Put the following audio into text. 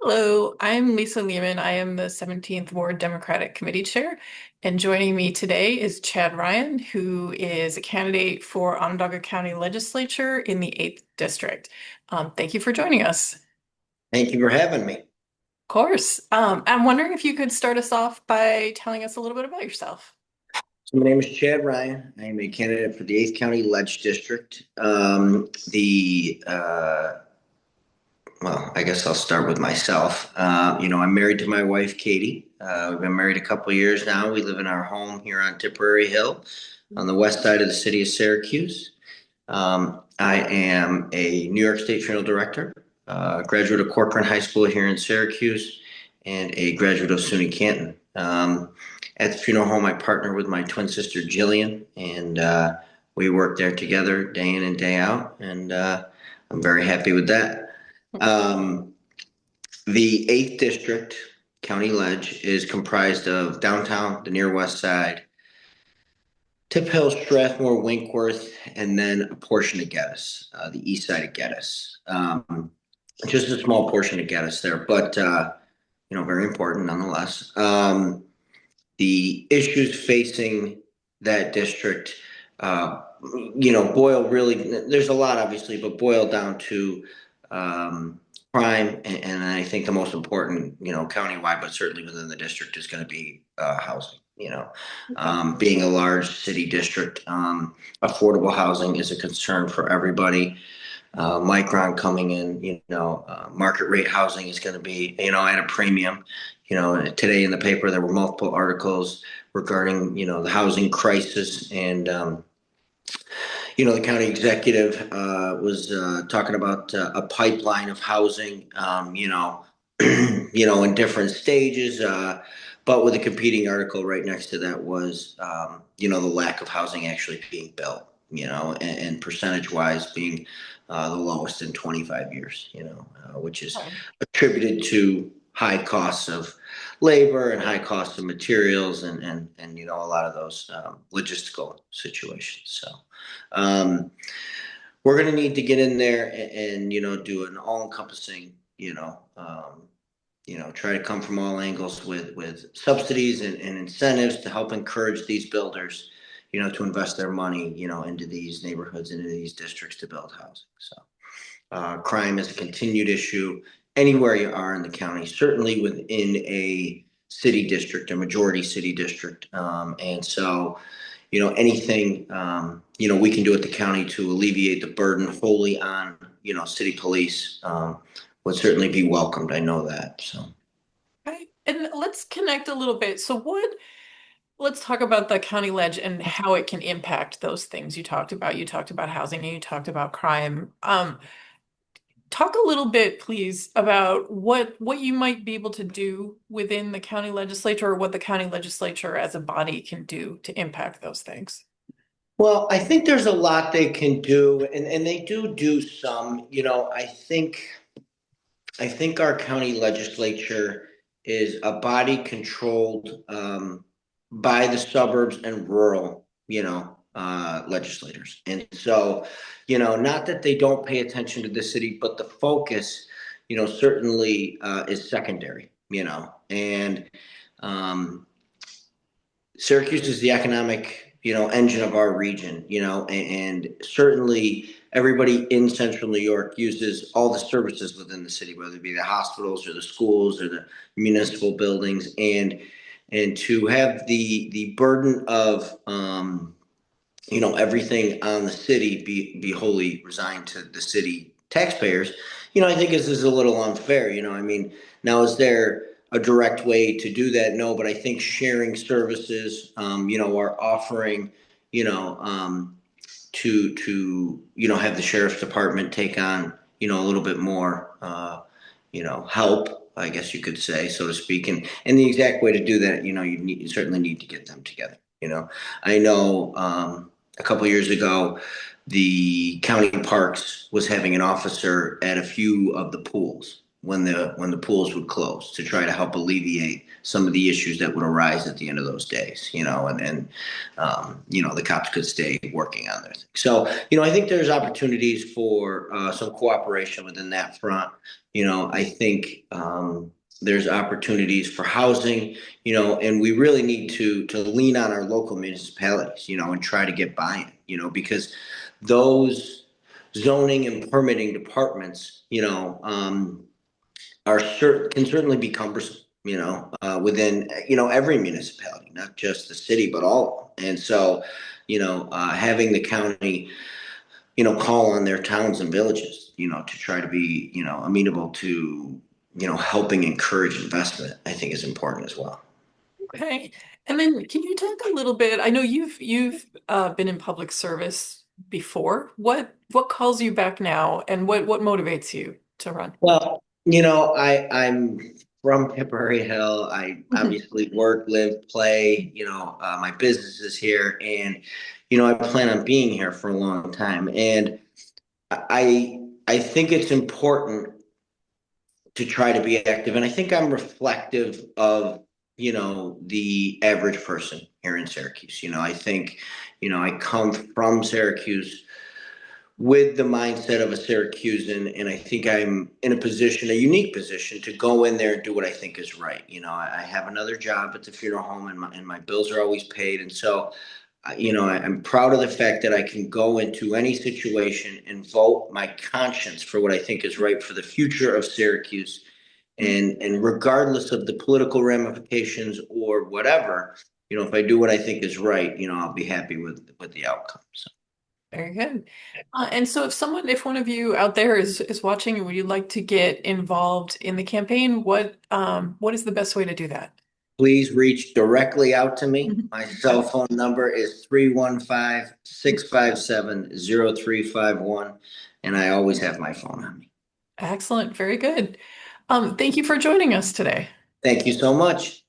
Hello, I'm Lisa Lehman. I am the 17th Ward Democratic Committee Chair, and joining me today is Chad Ryan, who is a candidate for Onondaga County Legislature in the 8th District. Thank you for joining us. Of Thank you for having me. course. I'm wondering if you could start us off by telling us a little bit about yourself. So my name is Chad Ryan. I am a candidate for the 8th County Ledge District. Well, I guess I'll start with myself. I'm married to my wife, Katie. We've been married a couple of years now. We live in our home here on Tipperary Hill on the west side of the city of Syracuse. I am a New York State Funeral Director, graduate of Corcoran High School here in Syracuse, and a graduate of SUNY Canton. At the funeral home, I partner with my twin sister Jillian, and we work there together day in and day out, and I'm very happy with that. Um, the 8th District, County Ledge, is comprised of downtown, the near west side, Tip Hill, Strathmore, Winkworth, and then a portion of Geddes, the east side of Geddes. Just a small portion of Geddes there, but very important nonetheless. The issues facing that district, uh, boil really. There's a lot, obviously, but boil down to crime, and I think the most important, countywide, but certainly within the district, is going to be housing. Okay. Being a large city district, affordable housing is a concern for everybody. Micron coming in, market rate housing is going to be, at a premium. Today in the paper there were multiple articles regarding, the housing crisis, and the county executive was talking about a pipeline of housing, in different stages. But with a competing article right next to that was, the lack of housing actually being built, and percentage wise being the lowest in 25 years, which is Okay. attributed to high costs of labor and high costs of materials, and a lot of those logistical situations. So um, we're going to need to get in there and do an all-encompassing, try to come from all angles with subsidies and incentives to help encourage these builders, to invest their money, into these neighborhoods, into these districts to build housing. So crime is a continued issue anywhere you are in the county, certainly within a city district, a majority city district. And so, anything, we can do at the county to alleviate the burden wholly on, city police, would certainly be welcomed. I know that. So. Okay. And let's connect a little bit. Let's talk about the county ledge and how it can impact those things you talked about. You talked about housing and you talked about crime. Talk a little bit, please, about what you might be able to do within the county legislature or what the county legislature as a body can do to impact those things. Well, I think there's a lot they can do, and they do some. I think our county legislature is a body controlled by the suburbs and rural, legislators. And so, not that they don't pay attention to the city, but the focus, certainly is secondary, and um, Syracuse is the economic, engine of our region, and certainly everybody in central New York uses all the services within the city, whether it be the hospitals or the schools or the municipal buildings, and to have the burden of everything on the city be wholly resigned to the city taxpayers, I think this is a little unfair. I mean, now is there a direct way to do that? No, but I think sharing services, are offering, you know, um, to have the sheriff's department take on, a little bit more, help, I guess you could say, so to speak. And the exact way to do that, you certainly need to get them together. I know a couple of years ago, the county parks was having an officer at a few of the pools. when the pools would close to try to help alleviate some of the issues that would arise at the end of those days, and the cops could stay working on their thing. So, I think there's opportunities for some cooperation within that front. I think there's opportunities for housing, and we really need to lean on our local municipalities, and try to get buy-in, because those zoning and permitting departments, can certainly be cumbersome, within every municipality, not just the city, but all of them. And so, having the county, call on their towns and villages, to try to be, amenable to, helping encourage investment, I think is important as well. Okay. And then can you talk a little bit? I know you've been in public service before. What calls you back now, and what motivates you to run? Well, I'm from Tipperary Hill. I obviously work, live, play. My business is here, and I plan on being here for a long time. And I think it's important to try to be active, and I think I'm reflective of the average person here in Syracuse. I think I come from Syracuse with the mindset of a Syracusan, and I think I'm in a unique position to go in there and do what I think is right. I have another job at the funeral home, and my bills are always paid, and so I'm proud of the fact that I can go into any situation and vote my conscience for what I think is right for the future of Syracuse, and regardless of the political ramifications or whatever, if I do what I think is right, I'll be happy with the outcome. So. Very good. And so if one of you out there is watching and would you like to get involved in the campaign, what is the best way to do that? Please reach directly out to me. Mhm. My cell phone number is 315-657-0351, and I always have my phone on me. Excellent. Very good. Thank you for joining us today. Thank you so much.